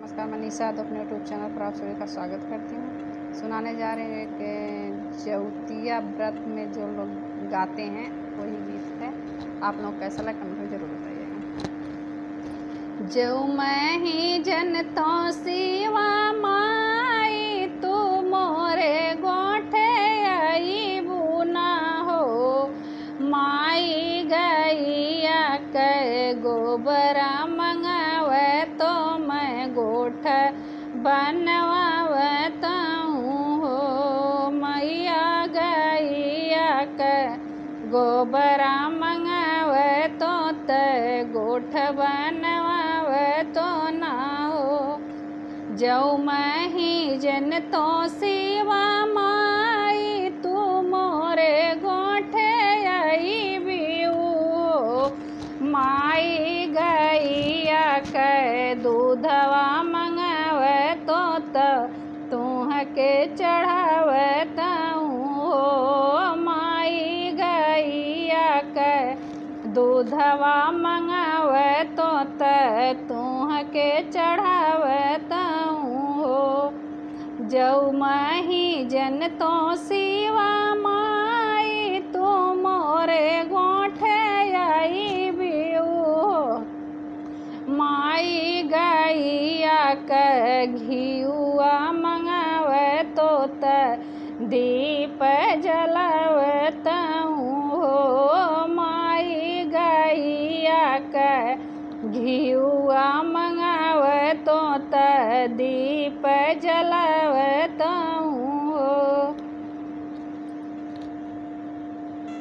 नमस्कार, मैं निशा तो अपने यूट्यूब चैनल पर आप सभी का स्वागत करती हूँ। सुनाने जा रहे हैं कि जौतिया व्रत में जो लोग गाते हैं वही गीत है। आप लोग कैसा लगा कमेंट में जरूर बताइएगा। जौ मैं ही जनतों सिवा माई तू मोरे गोठे आई बुना हो, माई गैया के गोबरा मंगावे तो मैं गोठ बनवावता हो, मैया गैया के गोबरा मंगावे तो ते गोठ बनवावे तो ना हो। जौ मैं ही जनतों सिवा माई तू मोरे गोठे आई बिऊ, माई गैया के दूधवा मंगावे तो तूह के चढ़ावता हो, माई गैया के दूधवा मंगावे तो तूह के चढ़ावता हो। जौ मैं ही जनतों सिवा माई तू मोरे गोठे आई बिऊ, माई गैया के घियुआ मंगावे तो दीप जलावता हो, माई गैया के घियुआ मंगावे तो दीप जलावे